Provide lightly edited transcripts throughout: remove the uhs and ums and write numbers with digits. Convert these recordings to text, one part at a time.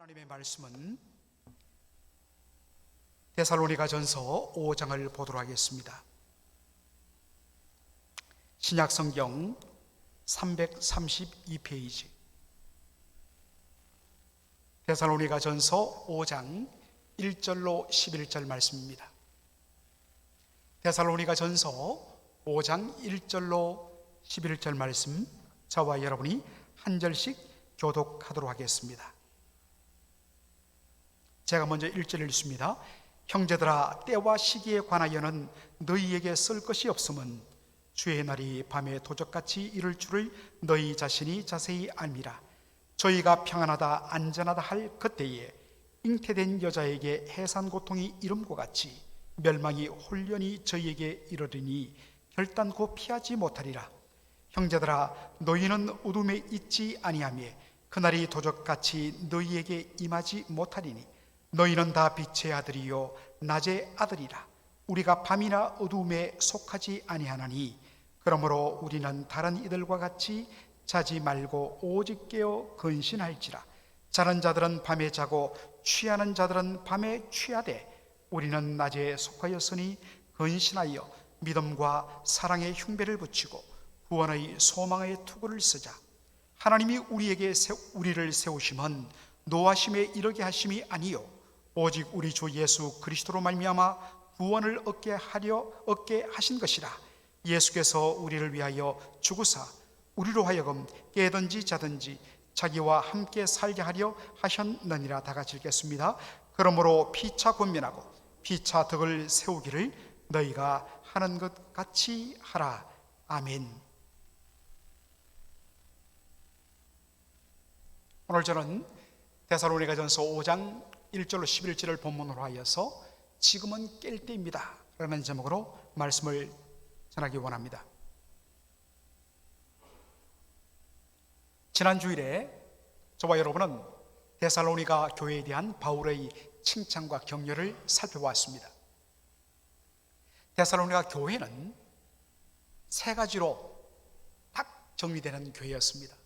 하나님의 말씀은 데살로니가전서 5장을 보도록 하겠습니다. 신약성경 332페이지 데살로니가전서 5장 1절로 11절 말씀입니다. 데살로니가전서 5장 1절로 11절 말씀, 저와 여러분이 한 절씩 교독하도록 하겠습니다. 제가 먼저 1절 읽습니다. 형제들아, 때와 시기에 관하여는 너희에게 쓸 것이 없음은 주의 날이 밤에 도적같이 이를 줄을 너희 자신이 자세히 알미라. 저희가 평안하다 안전하다 할 그때에 잉태된 여자에게 해산 고통이 이름과 같이 멸망이 홀연히 저희에게 이르리니 결단코 피하지 못하리라. 형제들아, 너희는 어둠에 있지 아니하며 그날이 도적같이 너희에게 임하지 못하리니 너희는 다 빛의 아들이요 낮의 아들이라. 우리가 밤이나 어두움에 속하지 아니하나니 그러므로 우리는 다른 이들과 같이 자지 말고 오직 깨어 근신할지라. 자는 자들은 밤에 자고 취하는 자들은 밤에 취하되 우리는 낮에 속하였으니 근신하여 믿음과 사랑의 흉배를 붙이고 구원의 소망의 투구를 쓰자. 하나님이 우리를 세우심은 노하심에 이르게 하심이 아니요 오직 우리 주 예수 그리스도로 말미암아 구원을 얻게 하신 것이라. 예수께서 우리를 위하여 죽으사 우리로 하여금 깨든지 자든지 자기와 함께 살게 하려 하셨느니라. 다 같이 읽겠습니다. 그러므로 피차 권면하고 피차 덕을 세우기를 너희가 하는 것 같이 하라. 아멘. 오늘 저는 데살로니가전서 5장 1절로 11절을 본문으로 하여서 지금은 깰 때입니다 라는 제목으로 말씀을 전하기 원합니다. 지난 주일에 저와 여러분은 데살로니가 교회에 대한 바울의 칭찬과 격려를 살펴보았습니다. 데살로니가 교회는 세 가지로 딱 정리되는 교회였습니다.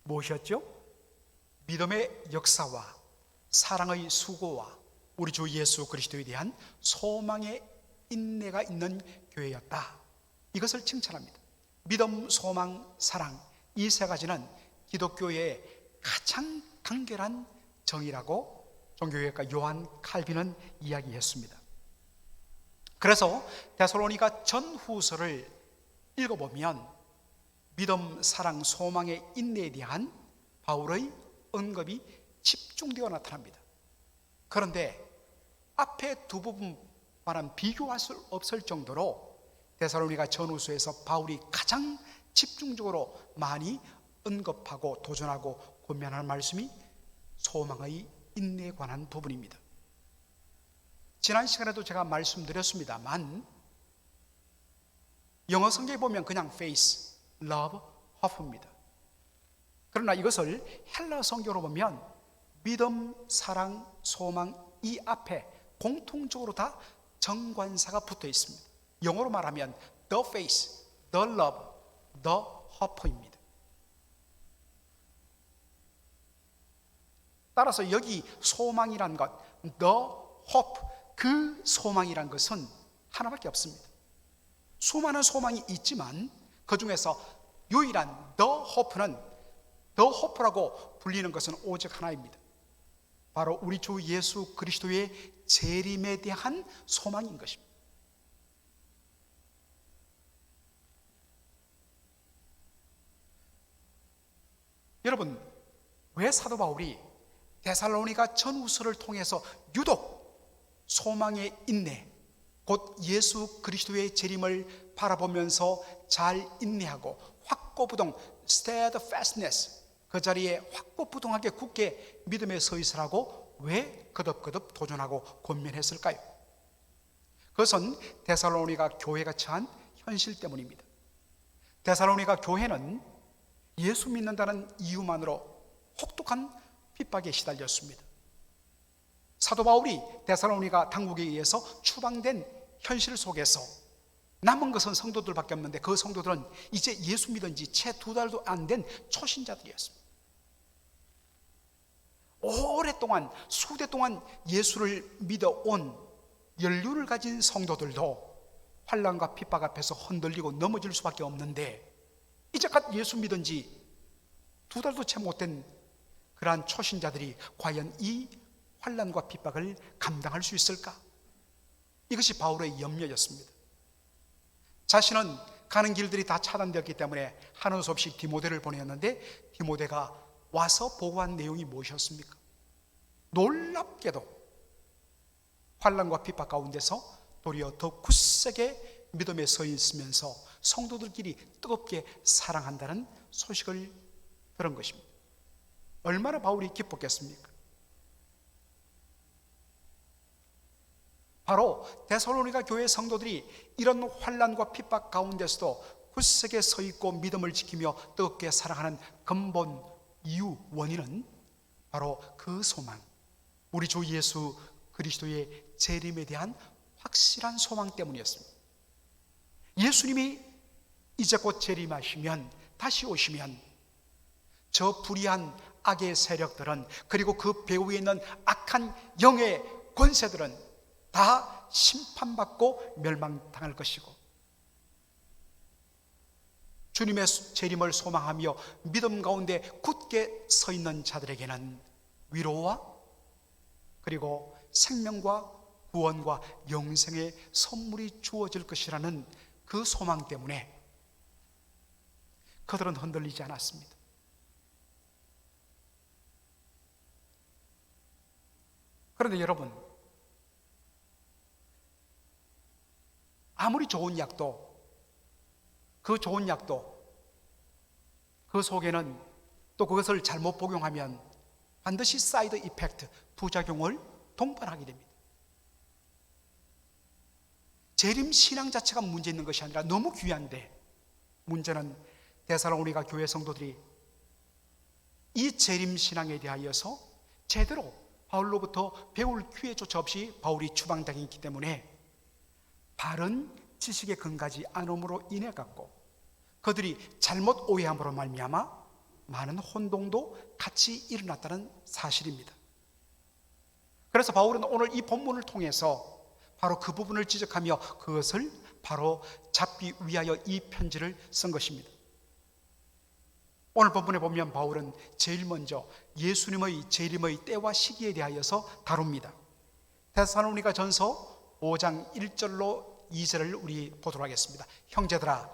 무엇이었죠? 믿음의 역사와 사랑의 수고와 우리 주 예수 그리스도에 대한 소망의 인내가 있는 교회였다. 이것을 칭찬합니다. 믿음, 소망, 사랑, 이 세 가지는 기독교의 가장 간결한 정의라고 종교개혁가 요한 칼빈은 이야기했습니다. 그래서 데살로니가 전후서를 읽어보면 믿음, 사랑, 소망의 인내에 대한 바울의 언급이 집중되어 나타납니다. 그런데 앞에 두 부분과는 비교할 수 없을 정도로 데살로니가 전후서에서 바울이 가장 집중적으로 많이 언급하고 도전하고 권면하는 말씀이 소망의 인내에 관한 부분입니다. 지난 시간에도 제가 말씀드렸습니다만 영어 성경에 보면 그냥 faith, love, hope입니다. 그러나 이것을 헬라 성경으로 보면 믿음, 사랑, 소망 이 앞에 공통적으로 다 정관사가 붙어 있습니다. 영어로 말하면 the faith, the love, the hope입니다. 따라서 여기 소망이란 것, the hope, 그 소망이란 것은 하나밖에 없습니다. 수많은 소망이 있지만 그 중에서 유일한 the hope는 the hope라고 불리는 것은 오직 하나입니다. 바로 우리 주 예수 그리스도의 재림에 대한 소망인 것입니다. 여러분, 왜 사도 바울이 데살로니가 전후서를 통해서 유독 소망의 인내, 곧 예수 그리스도의 재림을 바라보면서 잘 인내하고 확고부동 steadfastness, 그 자리에 확고부동하게 굳게 믿음에 서 있으라고 왜 거듭거듭 도전하고 권면했을까요? 그것은 데살로니가 교회가 처한 현실 때문입니다. 데살로니가 교회는 예수 믿는다는 이유만으로 혹독한 핍박에 시달렸습니다. 사도 바울이 데살로니가 당국에 의해서 추방된 현실 속에서 남은 것은 성도들밖에 없는데 그 성도들은 이제 예수 믿은 지 채 2달도 안 된 초신자들이었습니다. 오랫동안 수대 동안 예수를 믿어온 연륜을 가진 성도들도 환난과 핍박 앞에서 흔들리고 넘어질 수밖에 없는데, 이제껏 예수 믿은 지 2달도 채 못된 그러한 초신자들이 과연 이 환난과 핍박을 감당할 수 있을까? 이것이 바울의 염려였습니다. 자신은 가는 길들이 다 차단되었기 때문에 하는 수 없이 디모데를 보냈는데, 디모데가 와서 보고한 내용이 무엇이었습니까? 놀랍게도 환난과 핍박 가운데서 도리어 더 굳세게 믿음에 서 있으면서 성도들끼리 뜨겁게 사랑한다는 소식을 들은 것입니다. 얼마나 바울이 기뻤겠습니까? 바로 데살로니가 교회 성도들이 이런 환난과 핍박 가운데서도 굳세게 서 있고 믿음을 지키며 뜨겁게 사랑하는 근본 이유, 원인은 바로 그 소망, 우리 주 예수 그리스도의 재림에 대한 확실한 소망 때문이었습니다. 예수님이 이제 곧 재림하시면, 다시 오시면 저 불의한 악의 세력들은, 그리고 그 배후에 있는 악한 영의 권세들은 다 심판받고 멸망당할 것이고, 주님의 재림을 소망하며 믿음 가운데 굳게 서 있는 자들에게는 위로와 그리고 생명과 구원과 영생의 선물이 주어질 것이라는 그 소망 때문에 그들은 흔들리지 않았습니다. 그런데 여러분, 아무리 좋은 약도, 그 좋은 약도 그 속에는 또 그것을 잘못 복용하면 반드시 사이드 이펙트, 부작용을 동반하게 됩니다. 재림 신앙 자체가 문제 있는 것이 아니라 너무 귀한데, 문제는 데살로니가 교회 성도들이 이 재림 신앙에 대하여서 제대로 바울로부터 배울 기회조차 없이 바울이 추방당했기 때문에 바른 지식에 근거하지 않음으로 인해 갖고 그들이 잘못 오해함으로 말미암아 많은 혼동도 같이 일어났다는 사실입니다. 그래서 바울은 오늘 이 본문을 통해서 바로 그 부분을 지적하며 그것을 바로 잡기 위하여 이 편지를 쓴 것입니다. 오늘 본문에 보면 바울은 제일 먼저 예수님의 재림의 때와 시기에 대하여서 다룹니다. 데살로니가 전서 5장 1절로 2절을 우리 보도록 하겠습니다. 형제들아,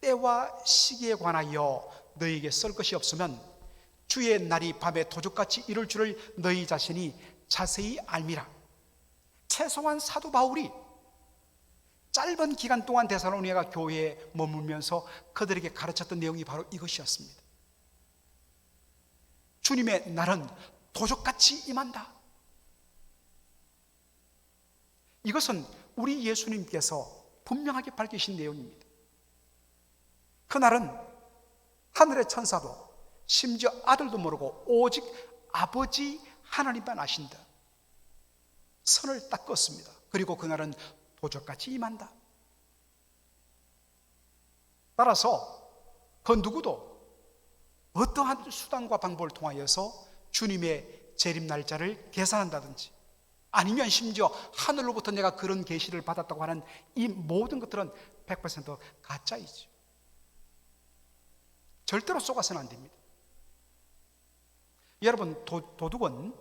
때와 시기에 관하여 너희에게 쓸 것이 없으면 주의 날이 밤에 도적같이 이를 줄을 너희 자신이 자세히 알미라. 최소한 사도 바울이 짧은 기간 동안 데살로니가 교회에 머물면서 그들에게 가르쳤던 내용이 바로 이것이었습니다. 주님의 날은 도적같이 임한다. 이것은 우리 예수님께서 분명하게 밝히신 내용입니다. 그날은 하늘의 천사도 심지어 아들도 모르고 오직 아버지 하나님만 아신다. 선을 딱 껐습니다. 그리고 그날은 도적같이 임한다. 따라서 그 누구도 어떠한 수단과 방법을 통하여서 주님의 재림 날짜를 계산한다든지, 아니면 심지어 하늘로부터 내가 그런 계시를 받았다고 하는 이 모든 것들은 100% 가짜이죠. 절대로 속아서는 안 됩니다. 여러분, 도둑은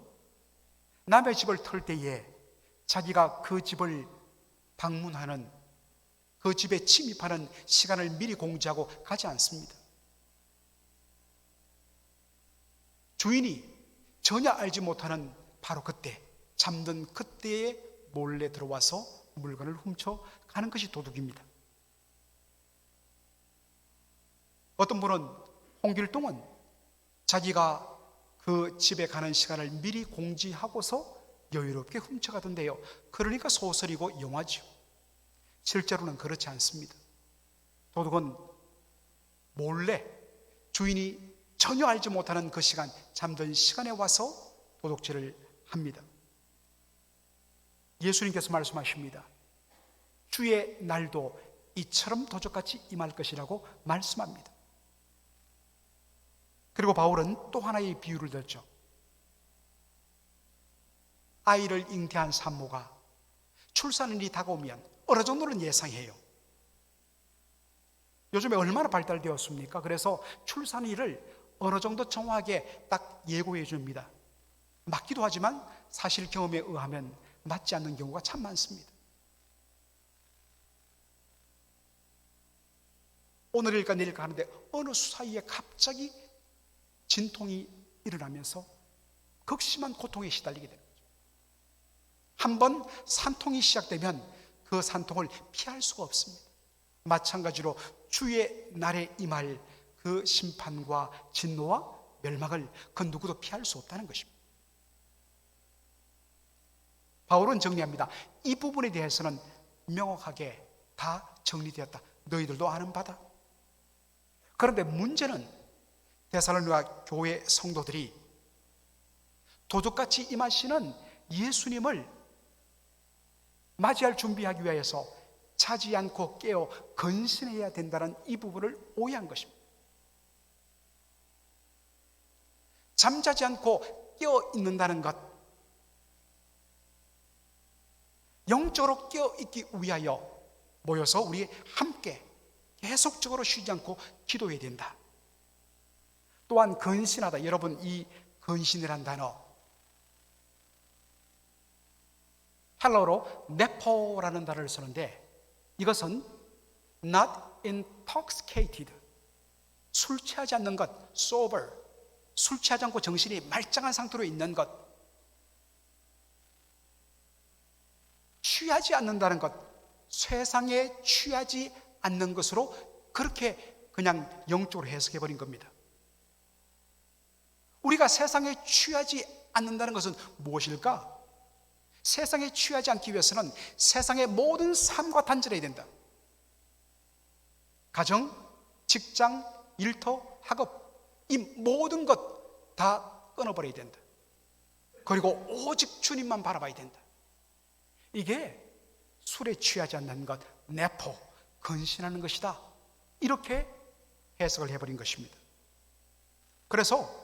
남의 집을 털 때에 자기가 그 집을 방문하는, 그 집에 침입하는 시간을 미리 공지하고 가지 않습니다. 주인이 전혀 알지 못하는 바로 그때, 잠든 그때에 몰래 들어와서 물건을 훔쳐 가는 것이 도둑입니다. 어떤 분은 홍길동은 자기가 그 집에 가는 시간을 미리 공지하고서 여유롭게 훔쳐가던데요. 그러니까 소설이고 영화죠. 실제로는 그렇지 않습니다. 도둑은 몰래 주인이 전혀 알지 못하는 그 시간, 잠든 시간에 와서 도둑질을 합니다. 예수님께서 말씀하십니다. 주의 날도 이처럼 도적같이 임할 것이라고 말씀합니다. 그리고 바울은 또 하나의 비유를 들죠. 아이를 잉태한 산모가 출산일이 다가오면 어느 정도는 예상해요. 요즘에 얼마나 발달되었습니까? 그래서 출산일을 어느 정도 정확하게 딱 예고해 줍니다. 맞기도 하지만 사실 경험에 의하면 맞지 않는 경우가 참 많습니다. 오늘일까 내일까 하는데 어느 사이에 갑자기 진통이 일어나면서 극심한 고통에 시달리게 되는 거죠. 한번 산통이 시작되면 그 산통을 피할 수가 없습니다. 마찬가지로 주의 날에 임할 그 심판과 진노와 멸망을 그 누구도 피할 수 없다는 것입니다. 바울은 정리합니다. 이 부분에 대해서는 명확하게 다 정리되었다. 너희들도 아는 바다. 그런데 문제는 데살로니가 교회 성도들이 도둑같이 임하시는 예수님을 맞이할 준비하기 위해서 자지 않고 깨어 근신해야 된다는 이 부분을 오해한 것입니다. 잠자지 않고 깨어 있는다는 것, 영적으로 깨어 있기 위하여 모여서 우리 함께 계속적으로 쉬지 않고 기도해야 된다. 또한 근신하다. 여러분, 이 근신이란 단어 헬러로 네포라는 단어를 쓰는데 이것은 not intoxicated, 술 취하지 않는 것, sober, 술 취하지 않고 정신이 말짱한 상태로 있는 것, 취하지 않는다는 것, 세상에 취하지 않는 것으로 그렇게 그냥 영적으로 해석해버린 겁니다. 우리가 세상에 취하지 않는다는 것은 무엇일까? 세상에 취하지 않기 위해서는 세상의 모든 삶과 단절해야 된다. 가정, 직장, 일터, 학업, 이 모든 것 다 끊어버려야 된다. 그리고 오직 주님만 바라봐야 된다. 이게 술에 취하지 않는 것, 내포, 근신하는 것이다. 이렇게 해석을 해버린 것입니다. 그래서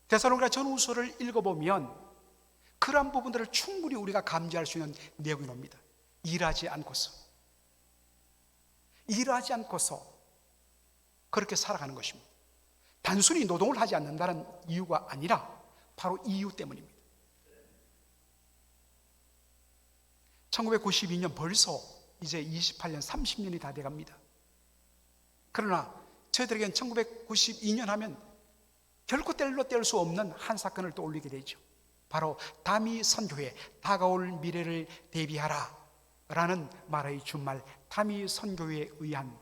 데살로니가 전후서를 읽어보면 그러한 부분들을 충분히 우리가 감지할 수 있는 내용이 나옵니다. 일하지 않고서 그렇게 살아가는 것입니다. 단순히 노동을 하지 않는다는 이유가 아니라 바로 이유 때문입니다. 1992년 벌써 이제 28년, 30년이 다 돼갑니다. 그러나 저희들에게는 1992년 하면 결코 뗄 수 없는 한 사건을 떠올리게 되죠. 바로 다미 선교회, 다가올 미래를 대비하라 라는 마라의 준말 다미 선교회에 의한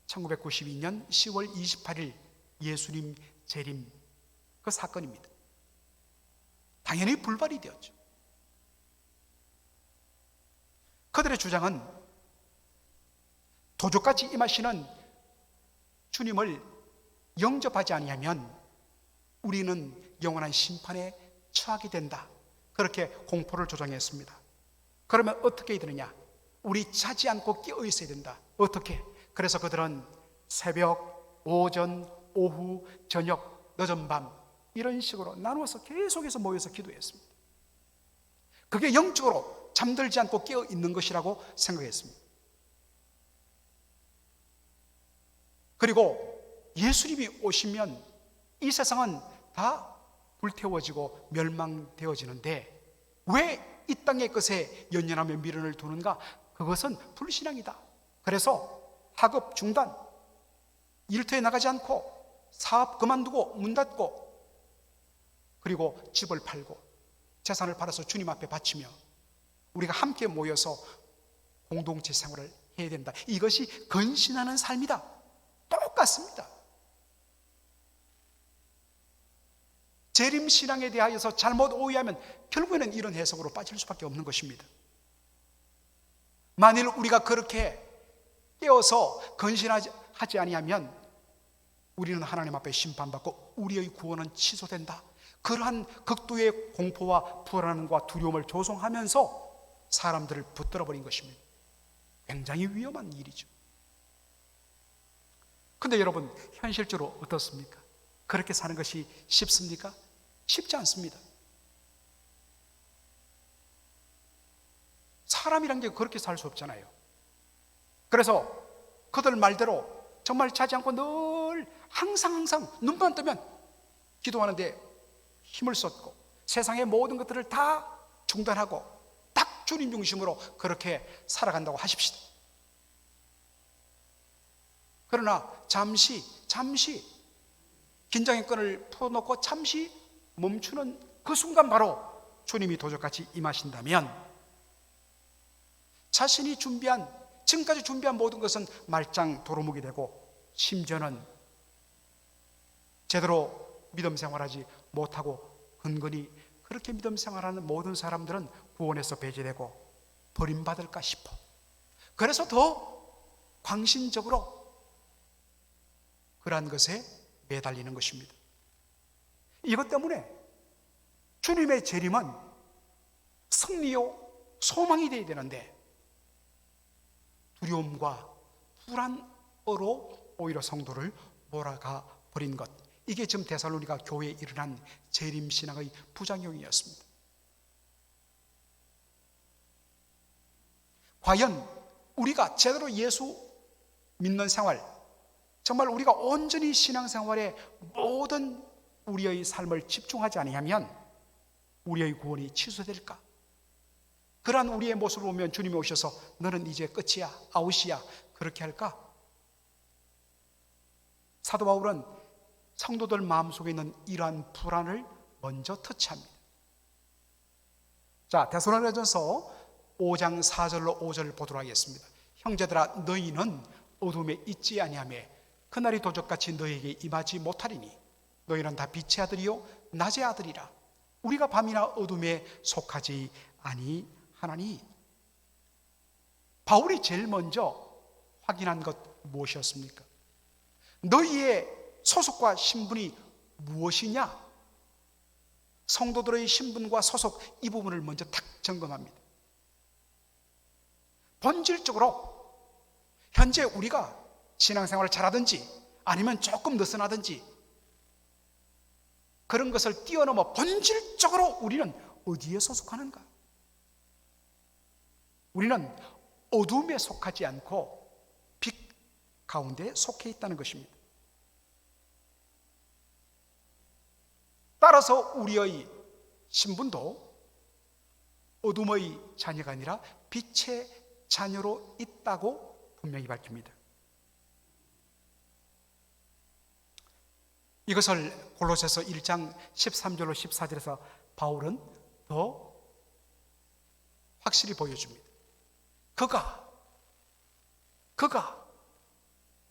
1992년 10월 28일 예수님 재림 그 사건입니다. 당연히 불발이 되었죠. 그들의 주장은 도적같이 임하시는 주님을 영접하지 아니하면 우리는 영원한 심판에 처하게 된다. 그렇게 공포를 조장했습니다. 그러면 어떻게 해야 되느냐? 우리 자지 않고 깨어 있어야 된다. 어떻게? 그래서 그들은 새벽, 오전, 오후, 저녁, 늦은 밤 이런 식으로 나누어서 계속해서 모여서 기도했습니다. 그게 영적으로 잠들지 않고 깨어 있는 것이라고 생각했습니다. 그리고 예수님이 오시면 이 세상은 다 불태워지고 멸망되어지는데 왜 이 땅의 것에 연연하며 미련을 두는가? 그것은 불신앙이다. 그래서 학업 중단, 일터에 나가지 않고 사업 그만두고 문 닫고 그리고 집을 팔고 재산을 팔아서 주님 앞에 바치며 우리가 함께 모여서 공동체 생활을 해야 된다. 이것이 근신하는 삶이다. 똑같습니다. 재림신앙에 대하여서 잘못 오해하면 결국에는 이런 해석으로 빠질 수밖에 없는 것입니다. 만일 우리가 그렇게 깨어서 근신하지 아니하면 우리는 하나님 앞에 심판받고 우리의 구원은 취소된다. 그러한 극도의 공포와 불안과 두려움을 조성하면서 사람들을 붙들어버린 것입니다. 굉장히 위험한 일이죠. 근데 여러분, 현실적으로 어떻습니까? 그렇게 사는 것이 쉽습니까? 쉽지 않습니다. 사람이란 게 그렇게 살 수 없잖아요. 그래서 그들 말대로 정말 자지 않고 늘 항상 눈만 뜨면 기도하는데 힘을 쏟고 세상의 모든 것들을 다 중단하고 딱 주님 중심으로 그렇게 살아간다고 하십시다. 그러나 잠시 긴장의 끈을 풀어놓고 잠시 멈추는 그 순간 바로 주님이 도적같이 임하신다면 자신이 지금까지 준비한 모든 것은 말짱 도루묵이 되고 심지어는 제대로 믿음 생활하지 못하고 근근히 그렇게 믿음 생활하는 모든 사람들은 구원에서 배제되고 버림받을까 싶어. 그래서 더 광신적으로 그러한 것에 매달리는 것입니다. 이것 때문에 주님의 재림은 승리요 소망이 되어야 되는데 두려움과 불안으로 오히려 성도를 몰아가 버린 것, 이게 지금 데살로니가 교회에 일어난 재림신앙의 부작용이었습니다. 과연 우리가 제대로 예수 믿는 생활, 정말 우리가 온전히 신앙생활에 모든 우리의 삶을 집중하지 아니하면 우리의 구원이 취소될까? 그러한 우리의 모습을 보면 주님이 오셔서 너는 이제 끝이야, 아웃이야, 그렇게 할까? 사도 바울은 성도들 마음속에 있는 이러한 불안을 먼저 터치합니다. 자, 데살로니가전서 5장 4절로 5절을 보도록 하겠습니다. 형제들아, 너희는 어둠에 있지 아니하며 그날이 도적같이 너희에게 임하지 못하리니 너희는 다 빛의 아들이요 낮의 아들이라. 우리가 밤이나 어둠에 속하지 아니하나니. 바울이 제일 먼저 확인한 것 무엇이었습니까? 너희의 소속과 신분이 무엇이냐? 성도들의 신분과 소속, 이 부분을 먼저 탁 점검합니다. 본질적으로 현재 우리가 신앙생활을 잘하든지 아니면 조금 느슨하든지 그런 것을 뛰어넘어 본질적으로 우리는 어디에 소속하는가? 우리는 어둠에 속하지 않고 빛 가운데 속해 있다는 것입니다. 따라서 우리의 신분도 어둠의 자녀가 아니라 빛의 자녀로 있다고 분명히 밝힙니다. 이것을 골로새서 1장 13절로 14절에서 바울은 더 확실히 보여줍니다. 그가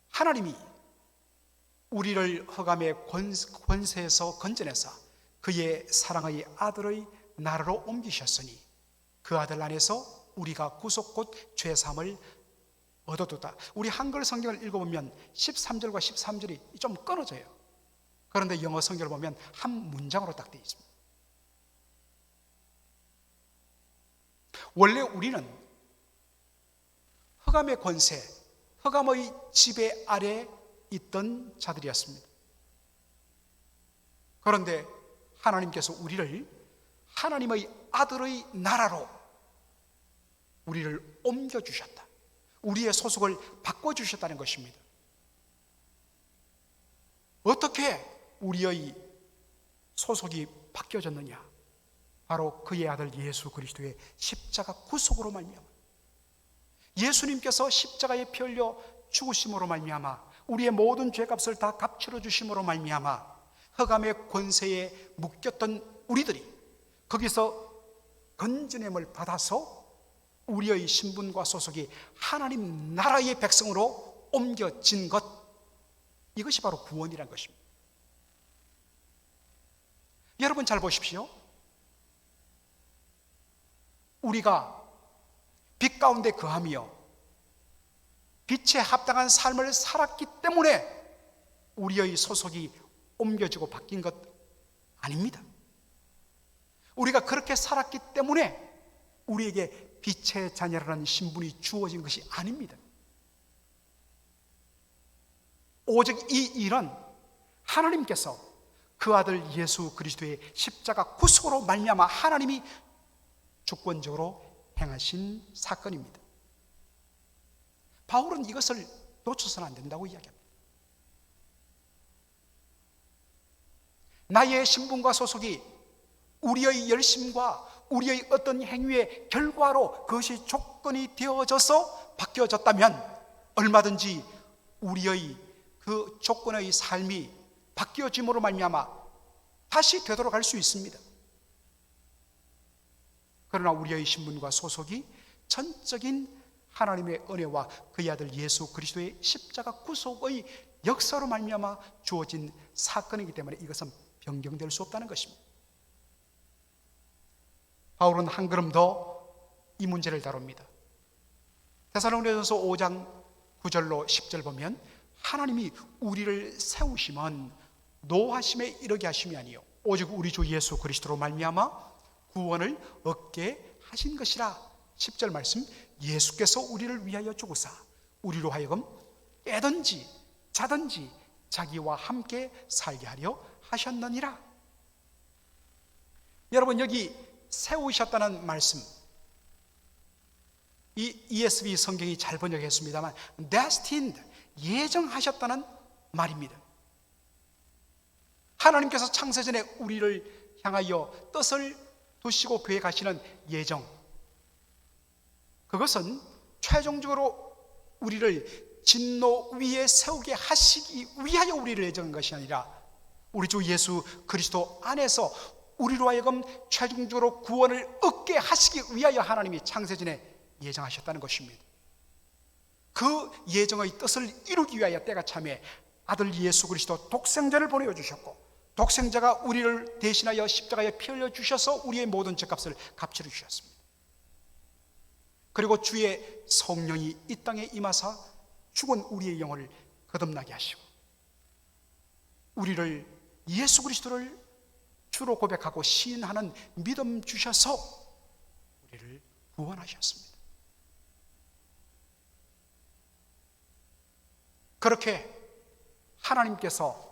하나님이 우리를 흑암의 권세에서 건져내사 그의 사랑의 아들의 나라로 옮기셨으니 그 아들 안에서 우리가 구속 곧 죄사함을 얻어두다. 우리 한글 성경을 읽어보면 13절과 13절이 좀 끊어져요. 그런데 영어 성경을 보면 한 문장으로 딱 되어 있습니다. 원래 우리는 흑암의 권세, 흑암의 지배 아래 있던 자들이었습니다. 그런데 하나님께서 우리를 하나님의 아들의 나라로 우리를 옮겨주셨다. 우리의 소속을 바꿔주셨다는 것입니다. 어떻게 우리의 소속이 바뀌어졌느냐? 바로 그의 아들 예수 그리스도의 십자가 구속으로 말미암아 예수님께서 십자가에 피 흘려 죽으심으로 말미암아 우리의 모든 죄값을 다 값치러 주심으로 말미암아 흑암의 권세에 묶였던 우리들이 거기서 건져냄을 받아서 우리의 신분과 소속이 하나님 나라의 백성으로 옮겨진 것, 이것이 바로 구원이란 것입니다. 여러분 잘 보십시오. 우리가 빛 가운데 거하며 빛에 합당한 삶을 살았기 때문에 우리의 소속이 옮겨지고 바뀐 것 아닙니다. 우리가 그렇게 살았기 때문에 우리에게 빛의 자녀라는 신분이 주어진 것이 아닙니다. 오직 이 일은 하나님께서 그 아들 예수 그리스도의 십자가 구속으로 말미암아 하나님이 주권적으로 행하신 사건입니다. 바울은 이것을 놓쳐서는 안 된다고 이야기합니다. 나의 신분과 소속이 우리의 열심과 우리의 어떤 행위의 결과로 그것이 조건이 되어져서 바뀌어졌다면 얼마든지 우리의 그 조건의 삶이 바뀌어짐으로 말미암아 다시 되돌아갈 수 있습니다. 그러나 우리의 신분과 소속이 전적인 하나님의 은혜와 그의 아들 예수 그리스도의 십자가 구속의 역사로 말미암아 주어진 사건이기 때문에 이것은 변경될 수 없다는 것입니다. 바울은 한 걸음 더 이 문제를 다룹니다. 데살로니가전서 5장 9절로 10절 보면 하나님이 우리를 세우심은 노하심에 이르게 하심이 아니요 오직 우리 주 예수 그리스도로 말미암아 구원을 얻게 하신 것이라. 10절 말씀, 예수께서 우리를 위하여 죽으사 우리로 하여금 깨든지 자든지 자기와 함께 살게 하려 하셨느니라. 여러분, 여기 세우셨다는 말씀, 이 ESV 성경이 잘 번역했습니다만 destined, 예정하셨다는 말입니다. 하나님께서 창세전에 우리를 향하여 뜻을 두시고 계획하시는 예정, 그것은 최종적으로 우리를 진노 위에 세우게 하시기 위하여 우리를 예정한 것이 아니라 우리 주 예수 그리스도 안에서 우리로 하여금 최종적으로 구원을 얻게 하시기 위하여 하나님이 창세전에 예정하셨다는 것입니다. 그 예정의 뜻을 이루기 위하여 때가 참에 아들 예수 그리스도 독생자를 보내주셨고 독생자가 우리를 대신하여 십자가에 피 흘려 주셔서 우리의 모든 죄값을 갚쳐 주셨습니다. 그리고 주의 성령이 이 땅에 임하사 죽은 우리의 영혼을 거듭나게 하시고 우리를 예수 그리스도를 주로 고백하고 시인하는 믿음 주셔서 우리를 구원하셨습니다. 그렇게 하나님께서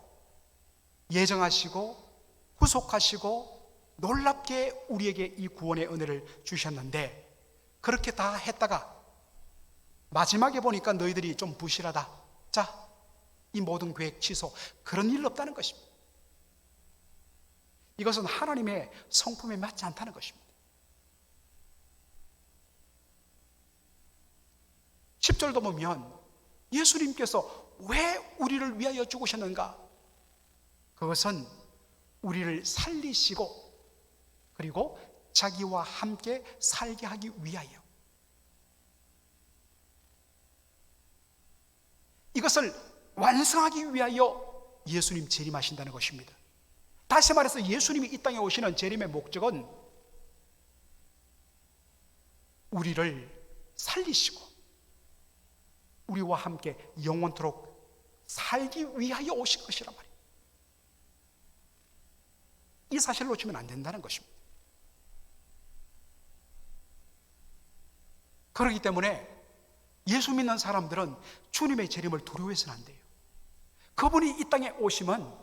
예정하시고 구속하시고 놀랍게 우리에게 이 구원의 은혜를 주셨는데 그렇게 다 했다가 마지막에 보니까 너희들이 좀 부실하다, 자, 이 모든 계획 취소, 그런 일 없다는 것입니다. 이것은 하나님의 성품에 맞지 않다는 것입니다. 10절도 보면 예수님께서 왜 우리를 위하여 죽으셨는가? 그것은 우리를 살리시고 그리고 자기와 함께 살게 하기 위하여, 이것을 완성하기 위하여 예수님 재림하신다는 것입니다. 다시 말해서 예수님이 이 땅에 오시는 재림의 목적은 우리를 살리시고 우리와 함께 영원토록 살기 위하여 오신 것이란 말이에요. 이 사실을 놓치면 안 된다는 것입니다. 그렇기 때문에 예수 믿는 사람들은 주님의 재림을 두려워해서는 안 돼요. 그분이 이 땅에 오시면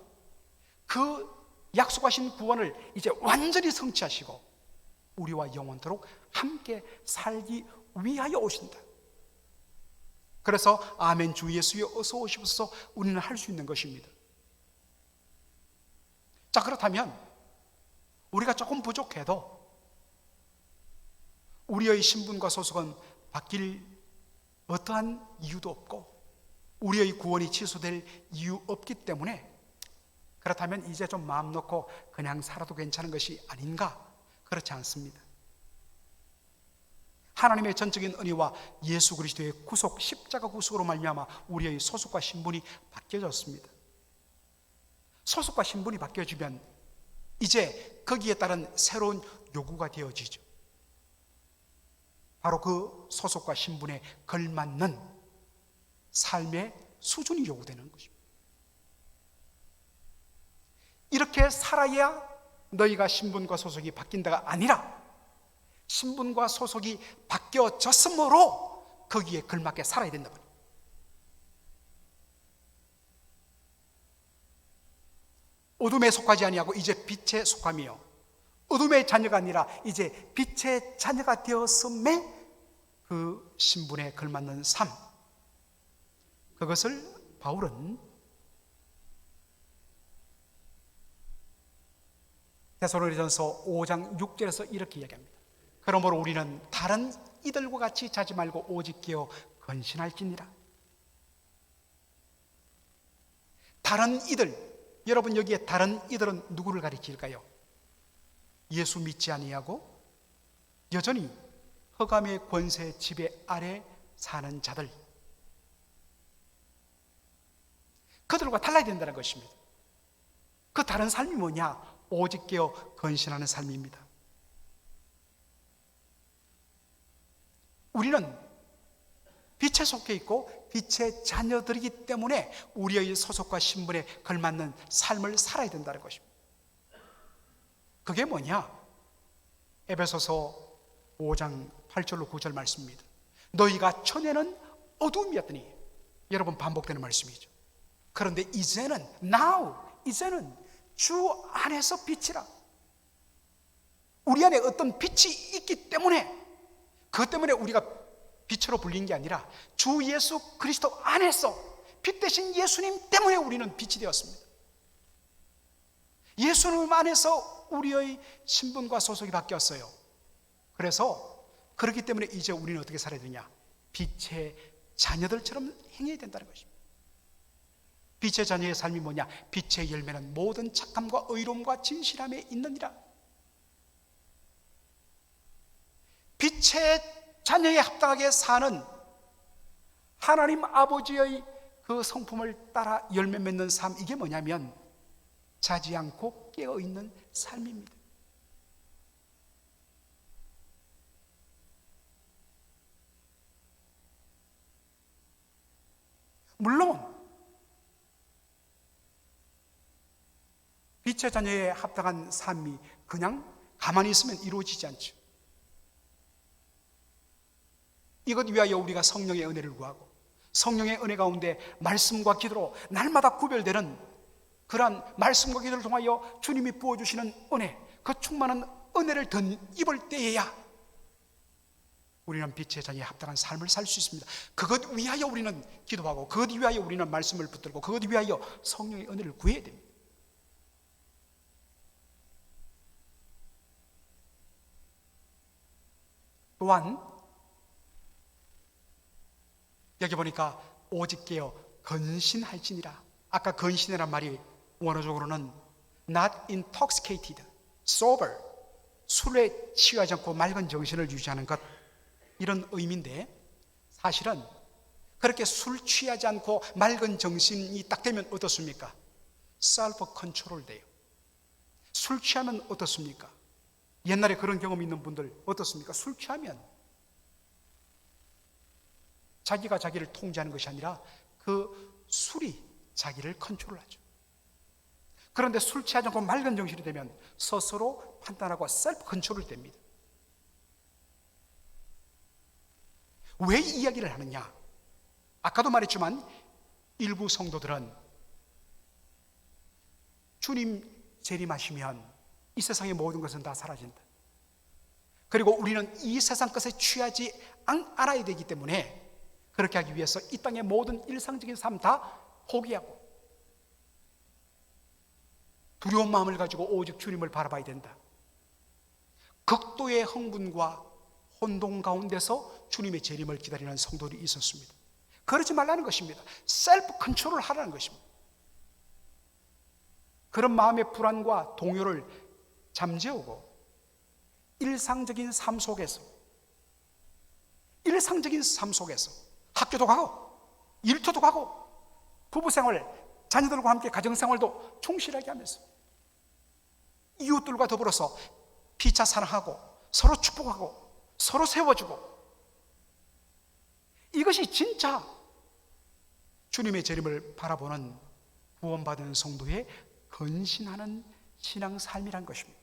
그 약속하신 구원을 이제 완전히 성취하시고 우리와 영원토록 함께 살기 위하여 오신다. 그래서 아멘 주 예수여 어서 오시옵소서 우리는 할 수 있는 것입니다. 자, 그렇다면 우리가 조금 부족해도 우리의 신분과 소속은 바뀔 어떠한 이유도 없고 우리의 구원이 취소될 이유 없기 때문에 그렇다면 이제 좀 마음 놓고 그냥 살아도 괜찮은 것이 아닌가? 그렇지 않습니다. 하나님의 전적인 은혜와 예수 그리스도의 구속, 십자가 구속으로 말미암아 우리의 소속과 신분이 바뀌어졌습니다. 소속과 신분이 바뀌어지면 이제 거기에 따른 새로운 요구가 되어지죠. 바로 그 소속과 신분에 걸맞는 삶의 수준이 요구되는 것입니다. 이렇게 살아야 너희가 신분과 소속이 바뀐다가 아니라 신분과 소속이 바뀌어졌으므로 거기에 걸맞게 살아야 된다 말이에요. 어둠에 속하지 아니하고 이제 빛에 속함이요 어둠의 자녀가 아니라 이제 빛의 자녀가 되었음에 그 신분에 걸맞는 삶, 그것을 바울은 데살로니가전서 5장 6절에서 이렇게 이야기합니다. 그러므로 우리는 다른 이들과 같이 자지 말고 오직 깨어 건신할지니라. 다른 이들, 여러분 여기에 다른 이들은 누구를 가리킬까요? 예수 믿지 아니하고 여전히 흑암의 권세 지배 아래 사는 자들, 그들과 달라야 된다는 것입니다. 그 다른 삶이 뭐냐? 오직 깨어 건신하는 삶입니다. 우리는 빛에 속해 있고 빛의 자녀들이기 때문에 우리의 소속과 신분에 걸맞는 삶을 살아야 된다는 것입니다. 그게 뭐냐? 에베소서 5장 8절로 9절 말씀입니다. 너희가 전에는 어둠이었더니, 여러분 반복되는 말씀이죠. 그런데 이제는 이제는 주 안에서 빛이라. 우리 안에 어떤 빛이 있기 때문에, 그것 때문에 우리가 빛으로 불린 게 아니라 주 예수 그리스도 안에서 빛 대신 예수님 때문에 우리는 빛이 되었습니다. 예수님 안에서 우리의 신분과 소속이 바뀌었어요. 그래서 그렇기 때문에 이제 우리는 어떻게 살아야 되냐? 빛의 자녀들처럼 행해야 된다는 것입니다. 빛의 자녀의 삶이 뭐냐? 빛의 열매는 모든 착함과 의로움과 진실함에 있느니라. 빛의 자녀에 합당하게 사는 하나님 아버지의 그 성품을 따라 열매 맺는 삶, 이게 뭐냐면 자지 않고 깨어있는 삶입니다. 물론 빛의 자녀에 합당한 삶이 그냥 가만히 있으면 이루어지지 않죠. 이것 위하여 우리가 성령의 은혜를 구하고 성령의 은혜 가운데 말씀과 기도로 날마다 구별되는 그러한 말씀과 기도를 통하여 주님이 부어주시는 은혜, 그 충만한 은혜를 덧입을 때에야 우리는 빛의 자녀에 합당한 삶을 살 수 있습니다. 그것 위하여 우리는 기도하고 그것 위하여 우리는 말씀을 붙들고 그것 위하여 성령의 은혜를 구해야 됩니다. 또한 여기 보니까 오직 깨어 건신할지니라. 아까 건신이란 말이 원어적으로는 not intoxicated, sober, 술에 취하지 않고 맑은 정신을 유지하는 것, 이런 의미인데, 사실은 그렇게 술 취하지 않고 맑은 정신이 딱 되면 어떻습니까? self control 돼요. 술 취하면 어떻습니까? 옛날에 그런 경험 있는 분들 어떻습니까? 술 취하면 자기가 자기를 통제하는 것이 아니라 그 술이 자기를 컨트롤하죠. 그런데 술 취하지 않고 맑은 정신이 되면 스스로 판단하고 셀프 컨트롤이 됩니다. 왜 이 이야기를 하느냐? 아까도 말했지만 일부 성도들은 주님 재림하시면 이 세상의 모든 것은 다 사라진다. 그리고 우리는 이 세상 것에 취하지 않아야 되기 때문에 그렇게 하기 위해서 이 땅의 모든 일상적인 삶 다 포기하고 두려운 마음을 가지고 오직 주님을 바라봐야 된다. 극도의 흥분과 혼동 가운데서 주님의 재림을 기다리는 성도들이 있었습니다. 그러지 말라는 것입니다. 셀프 컨트롤을 하라는 것입니다. 그런 마음의 불안과 동요를 잠재우고 일상적인 삶 속에서 학교도 가고 일터도 가고 부부생활, 자녀들과 함께 가정생활도 충실하게 하면서 이웃들과 더불어서 피차 사랑하고 서로 축복하고 서로 세워주고, 이것이 진짜 주님의 재림을 바라보는 구원받은 성도의 건신하는 신앙 삶이란 것입니다.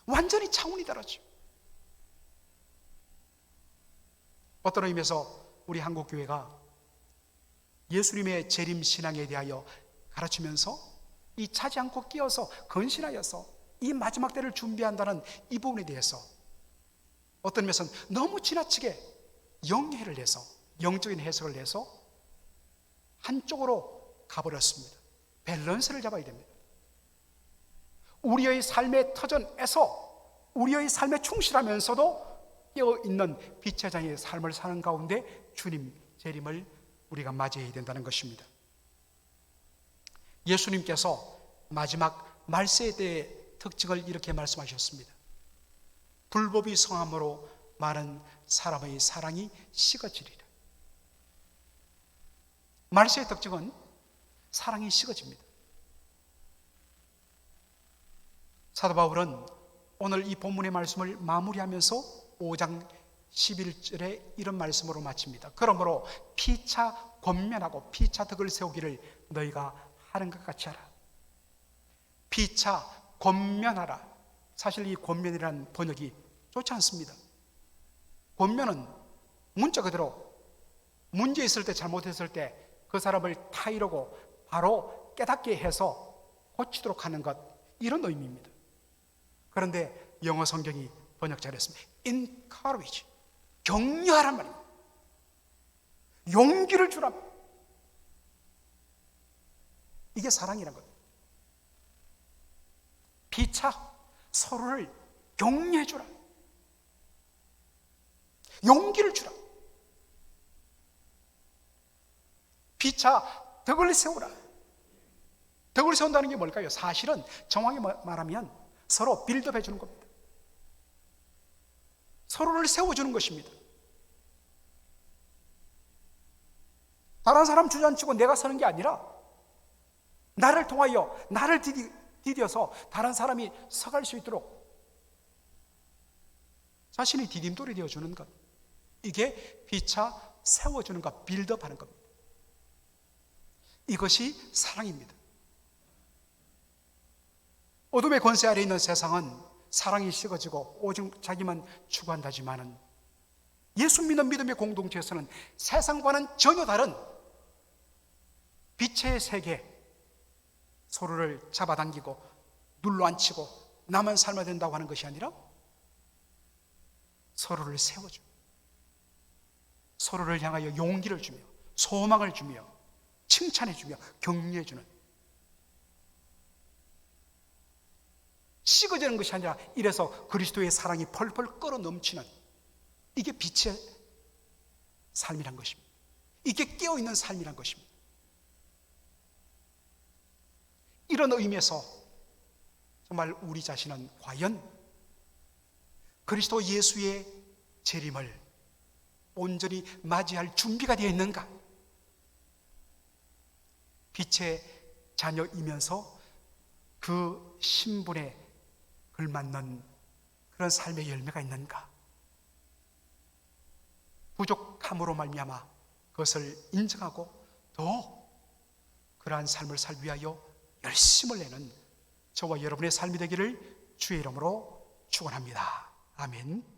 완전히 차원이 다르죠. 어떤 의미에서 우리 한국교회가 예수님의 재림 신앙에 대하여 가르치면서 이 차지 않고 끼어서 건신하여서 이 마지막 때를 준비한다는 이 부분에 대해서 어떤 면에서는 너무 지나치게 영해를 해서, 영적인 해석을 해서 한쪽으로 가버렸습니다. 밸런스를 잡아야 됩니다. 우리의 삶의 터전에서 우리의 삶에 충실하면서도 깨어있는 빛의 자녀의 삶을 사는 가운데 주님 재림을 우리가 맞이해야 된다는 것입니다. 예수님께서 마지막 말세에 대해 특징을 이렇게 말씀하셨습니다. 불법이 성함으로 많은 사람의 사랑이 식어지리라. 말세의 특징은 사랑이 식어집니다. 사도 바울은 오늘 이 본문의 말씀을 마무리하면서 5장 11절에 이런 말씀으로 마칩니다. 그러므로 피차 권면하고 피차 덕을 세우기를 너희가 하는 것 같이 하라. 피차 권면하라. 사실 이 권면이라는 번역이 좋지 않습니다. 권면은 문자 그대로 문제 있을 때, 잘못했을 때 그 사람을 타이르고 바로 깨닫게 해서 고치도록 하는 것, 이런 의미입니다. 그런데 영어 성경이 번역 잘했습니다. encourage, 격려하란 말입니다. 용기를 주라. 이게 사랑이란 겁니다. 피차, 서로를 격려해 주라. 용기를 주라. 피차, 덕을 세우라. 덕을 세운다는 게 뭘까요? 사실은 정확히 말하면 서로 빌드업 해주는 겁니다. 서로를 세워주는 것입니다. 다른 사람 주저앉히고 내가 서는 게 아니라 나를 통하여, 나를 디뎌서 다른 사람이 서갈 수 있도록 자신이 디딤돌이 되어주는 것, 이게 피차 세워주는 것, 빌드업하는 겁니다. 이것이 사랑입니다. 어둠의 권세 아래 있는 세상은 사랑이 식어지고 오직 자기만 추구한다지만은 예수 믿는 믿음의 공동체에서는 세상과는 전혀 다른 빛의 세계, 서로를 잡아당기고 눌러앉히고 나만 살면 된다고 하는 것이 아니라 서로를 세워주며 서로를 향하여 용기를 주며 소망을 주며 칭찬해주며 격려해주는, 식어지는 것이 아니라 이래서 그리스도의 사랑이 펄펄 끓어 넘치는, 이게 빛의 삶이란 것입니다. 이게 깨어있는 삶이란 것입니다. 이런 의미에서 정말 우리 자신은 과연 그리스도 예수의 재림을 온전히 맞이할 준비가 되어 있는가? 빛의 자녀이면서 그 신분에 걸맞는 그런 삶의 열매가 있는가? 부족함으로 말미암아 그것을 인정하고 더 그러한 삶을 살기 위하여 열심을 내는 저와 여러분의 삶이 되기를 주의 이름으로 축원합니다. 아멘.